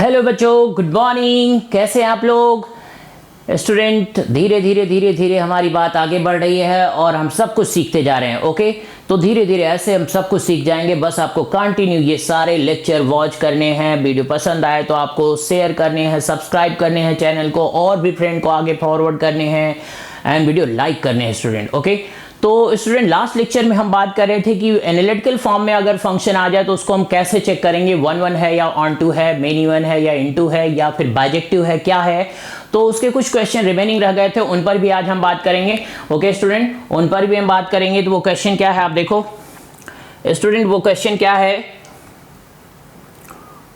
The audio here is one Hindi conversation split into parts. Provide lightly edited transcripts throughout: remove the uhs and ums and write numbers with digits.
हेलो बच्चों, गुड मॉर्निंग। कैसे हैं आप लोग? स्टूडेंट, धीरे धीरे हमारी बात आगे बढ़ रही है और हम सब कुछ सीखते जा रहे हैं। ओके, तो धीरे धीरे ऐसे हम सब कुछ सीख जाएंगे। बस आपको कंटिन्यू ये सारे लेक्चर वॉच करने हैं। वीडियो पसंद आए तो आपको शेयर करने हैं, सब्सक्राइब करने हैं चैनल को, और भी फ्रेंड को आगे फॉरवर्ड करने हैं एंड वीडियो लाइक करने हैं स्टूडेंट। ओके, तो स्टूडेंट लास्ट लेक्चर में हम बात कर रहे थे कि एनालिटिकल फॉर्म में अगर फंक्शन आ जाए तो उसको हम कैसे चेक करेंगे, 1 1 है या ऑन टू है, मेनी वन है या इनटू है या फिर बाइजेक्टिव है, क्या है। तो उसके कुछ क्वेश्चन रिमेनिंग रह गए थे, उन पर भी आज हम बात करेंगे। ओके स्टूडेंट, उन पर भी हम बात करेंगे। तो वो क्वेश्चन क्या है, आप देखो स्टूडेंट, वो क्वेश्चन क्या है,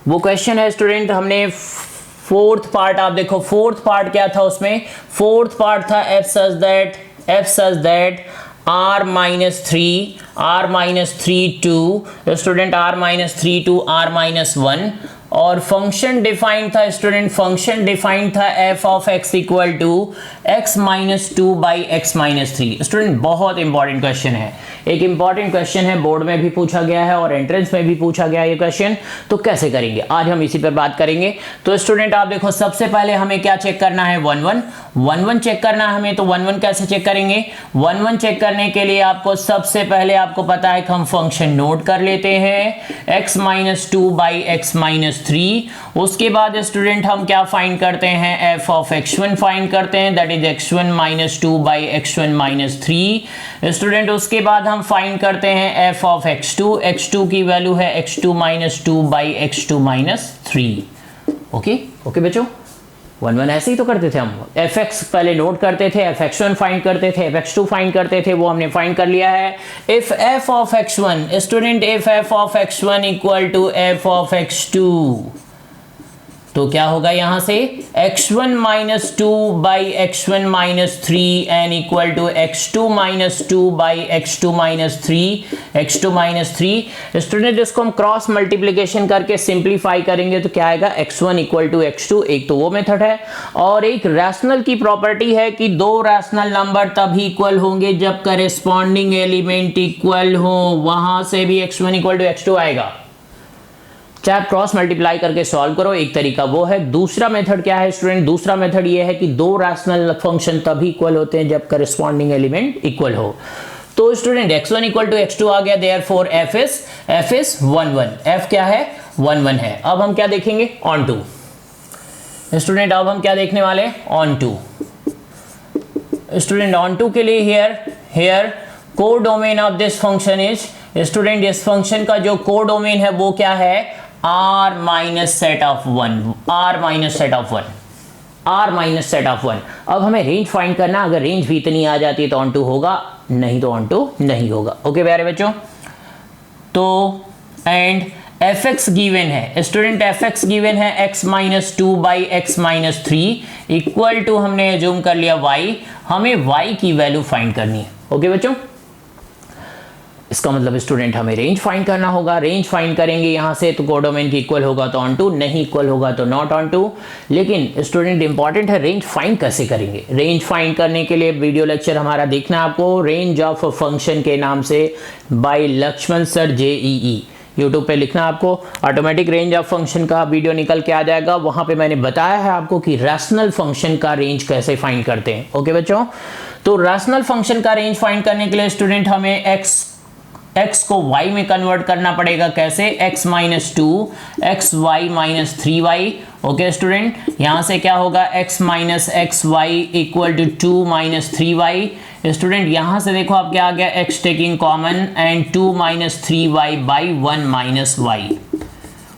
वो क्वेश्चन है स्टूडेंट, हमने फोर्थ पार्ट, आप देखो फोर्थ पार्ट क्या था उसमें। फोर्थ पार्ट था f such that r minus 3 2 student, r minus 3 to r minus 1, और फंक्शन डिफाइंड था स्टूडेंट, फंक्शन डिफाइंड था f of x equal to x minus 2 by x minus 3। Student बहुत इंपॉर्टेंट क्वेश्चन है, एक इंपॉर्टेंट क्वेश्चन है, बोर्ड में भी पूछा गया है और एंट्रेंस में भी पूछा गया है ये क्वेश्चन। तो कैसे करेंगे आज हम इसी पर बात करेंगे। तो स्टूडेंट आप देखो, सबसे पहले हमें क्या चेक करना है, 1 1 चेक करना है हमें। तो 1 1 कैसे चेक करेंगे? 1 1 चेक करने के लिए आपको सबसे पहले आपको पता है कि हम फंक्शन नोट कर लेते हैं x minus 2 by x minus 3। उसके बाद स्टूडेंट हम क्या फाइंड करते हैं, f ऑफ x1 फाइंड करते हैं, that is x1 minus 2 by x1 minus 3। Student उसके बाद हम फाइंड करते हैं f ऑफ x2 की वैल्यू है x2 minus 2 by x2 minus 3। Okay बच्चों, 1 1 ऐसे ही तो करते थे हम। fx पहले नोट करते थे, fx1 फाइंड करते थे, fx2 फाइंड करते थे, वो हमने फाइंड कर लिया है। If f of x1 student, if f of x1 equal to f of x2, तो क्या होगा यहां से, x1 minus 2 by x1 minus 3 an equal to x2 minus 2 by x2 minus 3 student इसको हम क्रॉस मल्टीप्लीकेशन करके सिंप्लीफाई करेंगे तो क्या आएगा, x1 इक्वल टू x2। एक तो वो मेथड है, और एक रैशनल की प्रॉपर्टी है कि दो रैशनल नंबर तभी इक्वल होंगे जब करेस्पॉन्डिंग एलिमेंट इक्वल हो, वहां से भी x1 इक्वल टू x2 आएगा। चाहे क्रॉस मल्टीप्लाई करके सॉल्व करो, एक तरीका वो है। दूसरा मेथड क्या है स्टूडेंट, दूसरा मेथड ये है कि दो रैशनल फंक्शन तभी इक्वल होते हैं जब करस्पॉन्डिंग एलिमेंट इक्वल हो। तो student x1 equal to x2 आ गया, देयरफॉर f इज 1 1, f क्या है, 1 1 है। अब हम क्या देखेंगे, ऑन टू। स्टूडेंट अब हम क्या देखने वाले, onto. Student onto के लिए here codomain of this function is, student इस फंक्शन का जो कोडोमेन है वो क्या है, r minus set of 1, r minus set of 1, r minus set of 1। अब हमें रेंज फाइंड करना, अगर रेंज भी इतनी आ जाती है तो ऑन टू होगा, नहीं तो ऑन टू नहीं होगा। ओके प्यारे बच्चों, तो एंड fx गिवन है स्टूडेंट, fx गिवन है x minus 2 by x minus 3 equal to, हमने एज्यूम कर लिया y, हमें y की वैल्यू फाइंड करनी है। ओके बच्चों, इसका मतलब स्टूडेंट हमें रेंज फाइंड करना होगा। रेंज फाइंड करेंगे यहां से तो कोडोमेन की इक्वल होगा तो ऑन टू, नहीं इक्वल होगा तो नॉट ऑन टू। लेकिन स्टूडेंट इंपॉर्टेंट है, रेंज फाइंड कैसे करेंगे। रेंज फाइंड करने के लिए वीडियो लेक्चर हमारा देखना है आपको, रेंज ऑफ फंक्शन के नाम से by Laxman sir JEE, YouTube पे लिखना आपको, ऑटोमेटिक रेंज ऑफ फंक्शन का वीडियो निकल के आ जाएगा। वहां पे मैंने बताया है आपको कि रैशनल फंक्शन का रेंज कैसे फाइंड करते हैं। ओके बच्चों, तो रैशनल फंक्शन का रेंज फाइंड करने के लिए स्टूडेंट हमें x को y में कन्वर्ट करना पड़ेगा। कैसे, x minus 2 x y minus 3y। Okay student, यहां से क्या होगा, x minus x y equal to 2 minus 3y। Student यहां से देखो आप क्या आ गया, x taking common and 2 minus 3y by 1 minus y।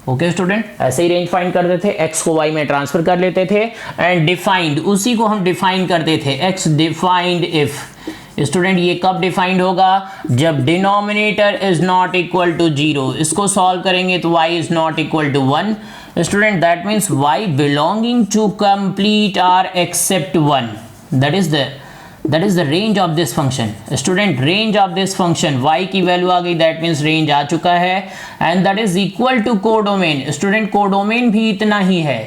Okay student, ऐसे ही रेंज फाइंड करते थे, x को y में ट्रांसफर कर लेते थे एंड डिफाइंड, उसी को हम डिफाइन करते थे, x डिफाइंड इफ। स्टूडेंट ये कब डिफाइंड होगा, जब denominator is not equal to 0। इसको सॉल्व करेंगे तो y is not equal to 1। Student that means y belonging to complete r except 1, that is the range of this function. Student range of this function, y की वैल्यू आ गई, दैट मीन्स रेंज आ चुका है and that is equal to codomain. Student codomain भी इतना ही है,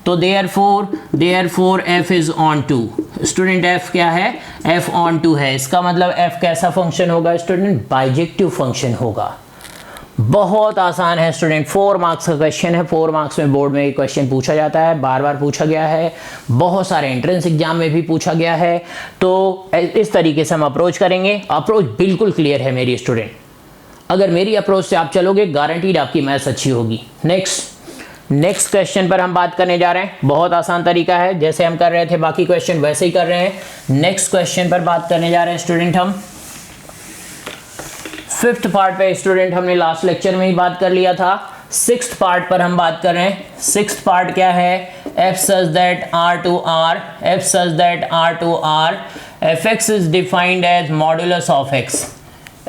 तो therefore f is onto. Student f क्या है, f ऑन टू है। इसका मतलब f कैसा फंक्शन होगा स्टूडेंट, बाइजेक्टिव फंक्शन होगा। बहुत आसान है स्टूडेंट, 4 मार्क्स का क्वेश्चन है। 4 मार्क्स में बोर्ड में ये क्वेश्चन पूछा जाता है, बार बार पूछा गया है, बहुत सारे एंट्रेंस एग्जाम में भी पूछा गया है। तो इस तरीके से हम अप्रोच करेंगे। अप्रोच बिल्कुल क्लियर है मेरी स्टूडेंट, अगर मेरी अप्रोच से आप चलोगे गारंटीड आपकी मैथ्स अच्छी होगी। नेक्स्ट क्वेश्चन पर हम बात करने जा रहे हैं। बहुत आसान तरीका है, जैसे हम कर रहे थे बाकी क्वेश्चन वैसे ही कर रहे हैं। नेक्स्ट क्वेश्चन पर बात करने जा रहे हैं स्टूडेंट हम। 5th पार्ट पे स्टूडेंट हमने लास्ट लेक्चर में ही बात कर लिया था। 6th पार्ट पर हम बात कर रहे हैं। 6th पार्ट क्या है? f such that r to r, f such that r to r, fx is defined as modulus of x।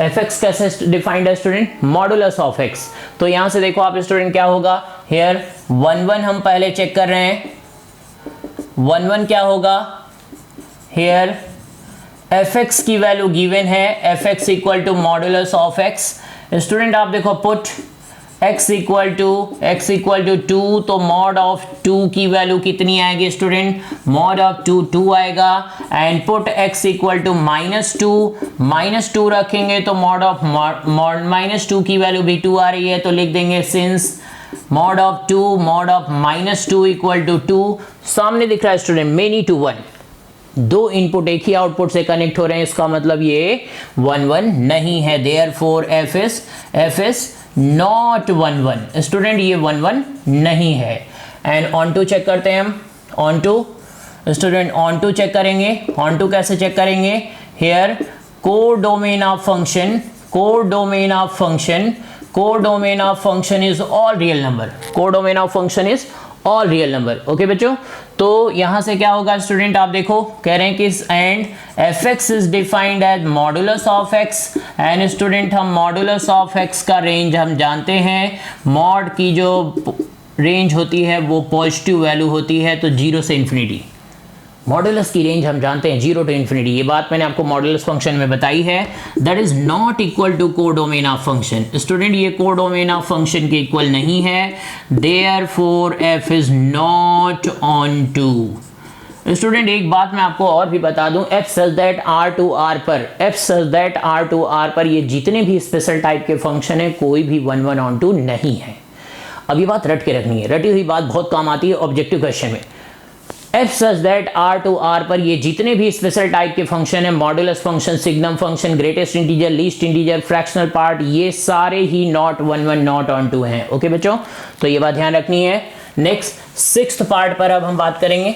fx कैसे डिफाइंड है स्टूडेंट? Modulus of x। तो यहां से देखो आप स्टूडेंट क्या होगा, हेयर 1 हम पहले चेक कर रहे हैं। 1 क्या होगा? हेयर fx की वैल्यू गिवन है, fx equal to modulus of x। Student आप देखो पुट x इक्वल टू 2, तो मॉड ऑफ 2 की वैल्यू कितनी आएगी स्टूडेंट? मॉड ऑफ 2 आएगा। And put x equal to -2 रखेंगे तो मॉड ऑफ -2 की वैल्यू भी 2 आ रही है, तो लिख देंगे since mod of -2 equal to 2। सामने दिख रहा है स्टूडेंट मेनी टू 1, 2 इनपुट एक ही आउटपुट से कनेक्ट हो रहे हैं, इसका मतलब ये 1 नहीं है। Therefore f is not 1 student, ये 1 नहीं है। एंड ऑन टू चेक करते हैं हम। ऑन टू चेक करेंगे। ऑन टू कैसे चेक करेंगे? Here codomain of function is all real number. Okay बच्चों, तो यहां से क्या होगा स्टूडेंट, आप देखो कह रहे हैं कि and fx is defined as modulus of x। And student हम मॉडुलस ऑफ x का रेंज हम जानते हैं, मॉड की जो रेंज होती है वो पॉजिटिव वैल्यू होती है, तो 0 से इन्फिनिटी। मॉडुलस की रेंज हम जानते हैं 0 टू इन्फिनिटी, ये बात मैंने आपको मॉडुलस फंक्शन में बताई है। That is not equal to codomain of function. Student ये कोडोमेन ऑफ फंक्शन के इक्वल नहीं है, therefore f is not onto. Student एक बात मैं आपको और भी बता दूं, f such that r to r पर ये जितने भी स्पेशल टाइप के फंक्शन है कोई भी 1 ऑन टू नहीं है। अब ये बात रट के रखनी है, रटी हुई बात बहुत काम आती है ऑब्जेक्टिव क्वेश्चन में। f such that r to r पर ये जितने भी स्पेशल टाइप के फंक्शन है, modulus function, signum function, greatest integer, least integer, fractional part, ये सारे ही नॉट 1 नॉट ऑन टू हैं। ओके बच्चों, तो ये बात ध्यान रखनी है। नेक्स्ट 6th पार्ट पर अब हम बात करेंगे।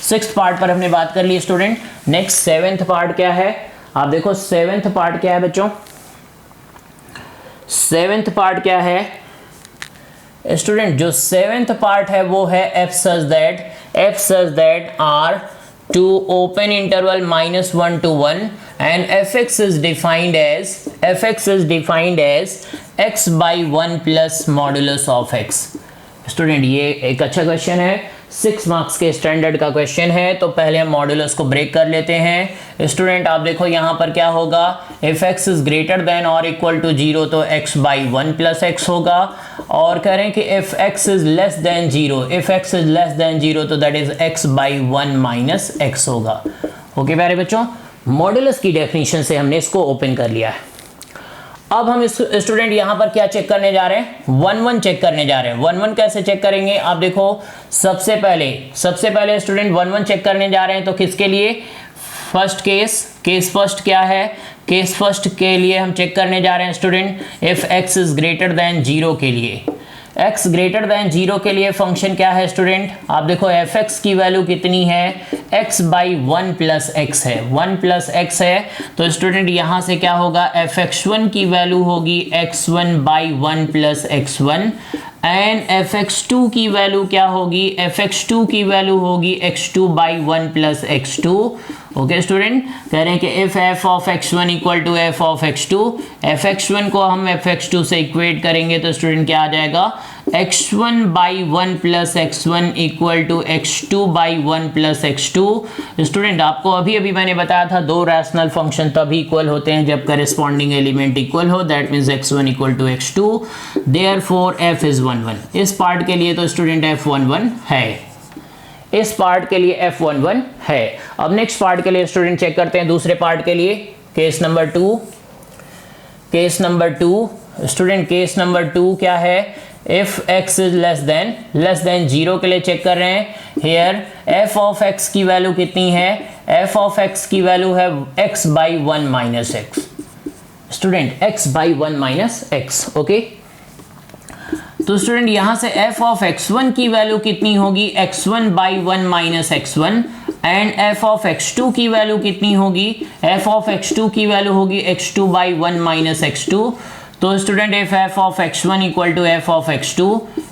6th पार्ट पर हमने बात कर ली स्टूडेंट। नेक्स्ट 7th पार्ट क्या है? आप देखो 7th पार्ट क्या है बच्चों? 7th पार्ट क्या है स्टूडेंट? जो 7th पार्ट है वो है f such that r to open interval -1 to 1 and fx is defined as x by 1 plus modulus of x। Student ये एक अच्छा क्वेश्चन है, 6 मार्क्स के स्टैंडर्ड का क्वेश्चन है, तो पहले हम मॉडुलस को ब्रेक कर लेते हैं। स्टूडेंट आप देखो यहाँ पर क्या होगा, if x is greater than और इक्वल टू 0 तो x बाई 1 प्लस x होगा। और कह रहे हैं कि if x is less than 0 तो that is x by 1 minus x होगा। ओके प्यारे बच्चों, मॉडुलस की डेफिनेशन से हमने इसको ओपन कर लिया है। अब हम स्टूडेंट यहाँ पर क्या चेक करने जा रहे हैं? 1 चेक करने जा रहे हैं। 1 कैसे चेक करेंगे? आप देखो सबसे पहले स्टूडेंट 1 चेक करने जा रहे हैं, तो किसके लिए? फर्स्ट केस फर्स्ट क्या है? केस फर्स्ट के लिए हम चेक करने जा रहे हैं student if x is greater than 0 के लिए। x ग्रेटर देन 0 के लिए फंक्शन क्या है स्टूडेंट? आप देखो fx की वैल्यू कितनी है? x बाई 1 प्लस x है, 1 प्लस x है, तो स्टूडेंट यहाँ से क्या होगा? fx1 की वैल्यू होगी x1 by 1 plus x1 and fx2 की वैल्यू क्या होगी? fx2 की वैल्यू होगी x2 by 1 plus x2। Okay student, कह रहे हैं कि if f of x1 equal to f of x2, fx1 को हम fx2 से इक्वेट करेंगे तो स्टूडेंट क्या आ जाएगा? x1 by 1 plus x1 equal to x2 by 1 plus x2। Student आपको अभी मैंने बताया था 2 रैशनल फंक्शन तभी इक्वल होते हैं जब करस्पॉन्डिंग एलिमेंट इक्वल हो, that means x1 equal to x2, therefore f is 1। इस पार्ट के लिए तो स्टूडेंट f11 है, इस पार्ट के लिए f11 है। अब नेक्स्ट पार्ट के लिए स्टूडेंट चेक करते हैं दूसरे पार्ट के लिए। Case number 2 student case number 2 क्या है, if x is less than 0 के लिए चेक कर रहे हैं। हेयर f ऑफ x की वैल्यू कितनी है, f ऑफ x की वैल्यू है x by 1 minus x. Student x by 1 minus x, okay. तो स्टूडेंट यहां से f ऑफ x1 की वैल्यू कितनी होगी, x1 by 1 minus x1, and f of x2 की वैल्यू कितनी होगी, f ऑफ x2 की वैल्यू होगी x2 बाई 1 माइनस x2। तो student if f of x1 equal to f of x2,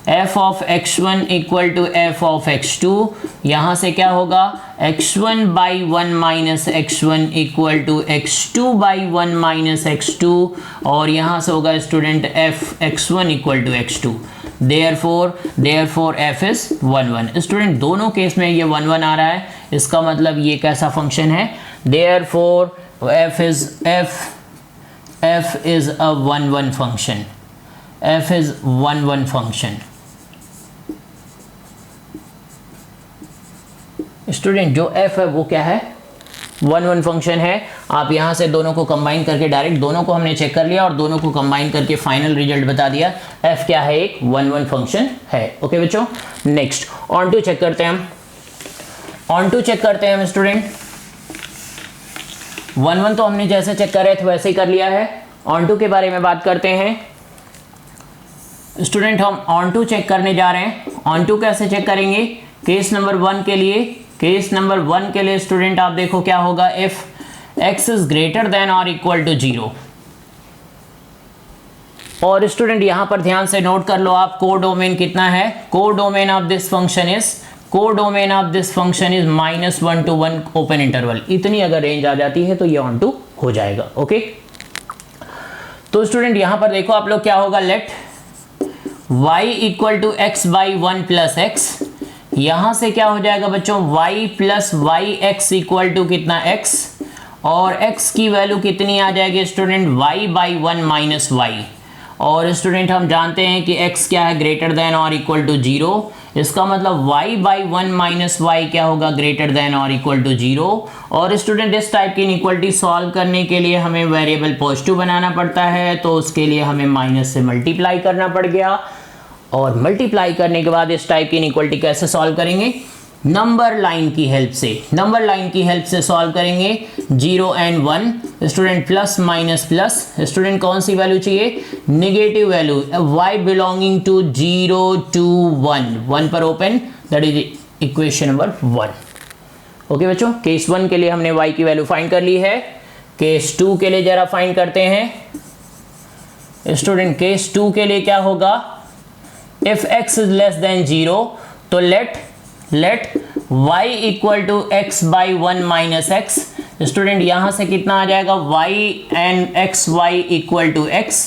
f of x1 equal to f of x2, यहां से क्या होगा, x1 by 1 minus x1 equal to x2 by 1 minus x2, और यहां से होगा student f x1 equal to x2। therefore f is 1 1। Student दोनों केस में ये 1 1 आ रहा है, इसका मतलब ये कैसा फंक्शन है, therefore f is a 1 1 function, f is 1 1 function। Student जो f है वो क्या है, 1 1 फंक्शन है। आप यहां से दोनों को कंबाइन करके डायरेक्ट दोनों को हमने चेक कर लिया और दोनों को कंबाइन करके फाइनल रिजल्ट बता दिया, f क्या है, एक 1 1 फंक्शन है। ओके बच्चों, नेक्स्ट ऑन टू चेक करते हैं हम स्टूडेंट। 1 1 तो हमने जैसे चेक कर रहे थे वैसे ही कर लिया है। ऑन टू के बारे में बात करते हैं स्टूडेंट। हम ऑन टू चेक करने जा रहे हैं। ऑन टू कैसे चेक करेंगे, केस नंबर 1 के लिए स्टूडेंट आप देखो क्या होगा, if x is greater than और इक्वल टू 0। और स्टूडेंट यहां पर ध्यान से नोट कर लो आप, कोडोमेन कितना है, codomain of this function is -1 to 1 open interval. इतनी अगर रेंज आ जाती है तो ये ऑन टू हो जाएगा। ओके, तो स्टूडेंट यहां पर देखो आप लोग क्या होगा, let y equal to x by 1 plus x. यहां से क्या हो जाएगा बच्चों, y plus y x equal to कितना x, और x की वैल्यू कितनी आ जाएगी student, y by 1 minus y. और स्टूडेंट हम जानते हैं कि x क्या है, ग्रेटर देन और इक्वल टू 0। इसका मतलब y बाई 1 माइनस वाई क्या होगा, ग्रेटर देन और इक्वल टू 0। और स्टूडेंट इस टाइप की इनइक्वालिटी सॉल्व करने के लिए हमें वेरिएबल पॉजिटिव बनाना पड़ता है, तो उसके लिए हमें माइनस से मल्टीप्लाई करना पड़ गया। और मल्टीप्लाई करने के बाद इस टाइप की इनइक्वालिटी कैसे सॉल्व करेंगे, नंबर लाइन की हेल्प से सॉल्व करेंगे। 0 and 1 student, plus minus plus, student कौन सी वैल्यू चाहिए, negative value, y belonging to 0 to 1 पर open, that is equation number 1। Okay बच्चों, केस 1 के लिए हमने y की वैल्यू फाइंड कर ली है। केस 2 के लिए जरा फाइंड करते हैं स्टूडेंट। केस 2 के लिए क्या होगा, if x is less than 0, तो let y equal to x by 1 minus x. Student यहां से कितना आ जाएगा, y and x y equal to x।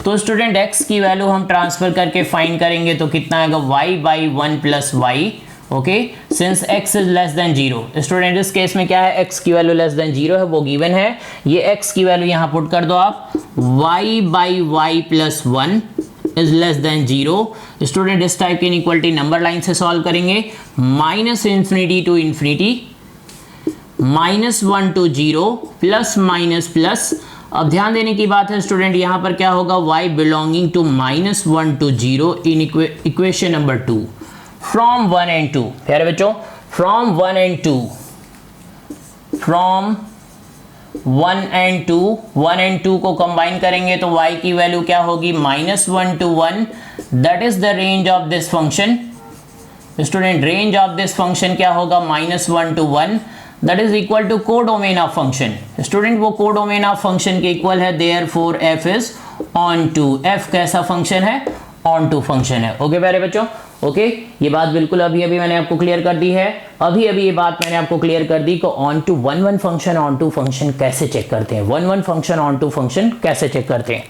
तो स्टूडेंट x की वैल्यू हम ट्रांसफर करके फाइंड करेंगे तो कितना आएगा, y by 1 plus y. Okay, since x is less than 0। Student इस केस में क्या है, x की वैल्यू लेस देन 0 है, वो गिवन है। ये x की वैल्यू यहां पुट कर दो आप, y by y plus 1 is less than 0। Student इस टाइप की इनइक्वालिटी नंबर लाइन से सॉल्व करेंगे, minus infinity to infinity, -1 to 0, plus minus plus. अब ध्यान देने की बात है स्टूडेंट, यहां पर क्या होगा, y belonging to -1 to 0 in equation number 2 from 1 and 2। प्यारे बच्चों, फ्रॉम 1 and 2, फ्रॉम 1 and 2 को कंबाइन करेंगे तो y की वैल्यू क्या होगी, -1 to 1, that is the range of this function. Student range of this function क्या होगा, -1 to 1, that is equal to codomain of function. Student वो कोडोमेन ऑफ फंक्शन के इक्वल है, therefore f is onto. f कैसा फंक्शन है, ऑन टू फंक्शन है। ओके प्यारे बच्चों, ओके, ये बात बिल्कुल अभी मैंने आपको क्लियर कर दी है। अभी ये बात मैंने आपको क्लियर कर दी कि onto 1 1 function, onto function कैसे चेक करते हैं, 1 1 फंक्शन, ऑन टू फंक्शन कैसे चेक करते हैं।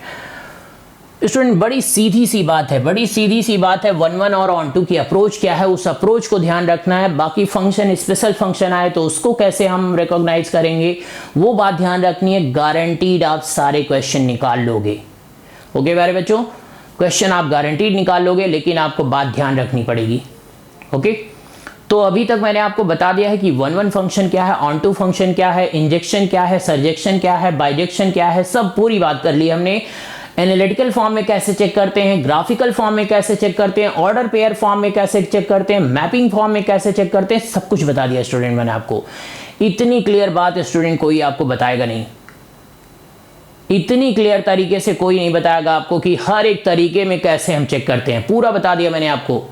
स्टूडेंट बड़ी सीधी सी बात है 1 1 और ऑन टू की अप्रोच क्या है, उस अप्रोच को ध्यान रखना है। बाकी फंक्शन, स्पेशल फंक्शन आए तो उसको कैसे हम रिकॉग्नाइज करेंगे, वो बात ध्यान रखनी है। गारंटीड आप सारे क्वेश्चन निकाल लोगे। ओके प्यारे बच्चों, क्वेश्चन आप गारंटीड निकाल लोगे, लेकिन आपको बात ध्यान रखनी पड़ेगी। ओके, तो अभी तक मैंने आपको बता दिया है कि 1 1 फंक्शन क्या है, ऑन टू फंक्शन क्या है, इंजेक्शन क्या है, सरजेक्शन क्या है, बाइजेक्शन क्या है, सब पूरी बात कर ली हमने। एनालिटिकल फॉर्म में कैसे चेक करते हैं, ग्राफिकल फॉर्म में कैसे चेक करते हैं, ऑर्डर पेयर फॉर्म में कैसे चेक करते हैं, मैपिंग फॉर्म में कैसे चेक करते हैं, सब कुछ बता दिया स्टूडेंट मैंने आपको। इतनी क्लियर बात स्टूडेंट कोई आपको बताएगा नहीं, इतनी क्लियर तरीके से कोई नहीं बताएगा आपको कि हर एक तरीके में कैसे हम चेक करते हैं। पूरा बता दिया मैंने आपको,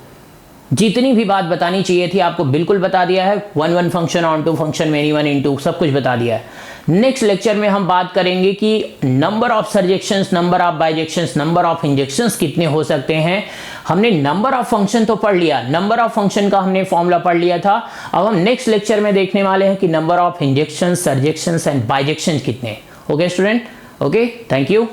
जितनी भी बात बतानी चाहिए थी आपको बिल्कुल बता दिया है। One function, onto function, many one into, सब कुछ बता दिया है। नेक्स्ट लेक्चर में हम बात करेंगे कि number of surjections, number of bijections, number of injections कितने हो सकते हैं। हमने नंबर ऑफ फंक्शन तो पढ़ लिया, नंबर ऑफ फंक्शन का हमने फॉर्मूला पढ़ लिया था। अब हम नेक्स्ट लेक्चर में देखने वाले हैं कि नंबर ऑफ इंजेक्शंस, सर्जेक्शंस एंड बाइजेक्शंस कितने। Okay student, okay, thank you.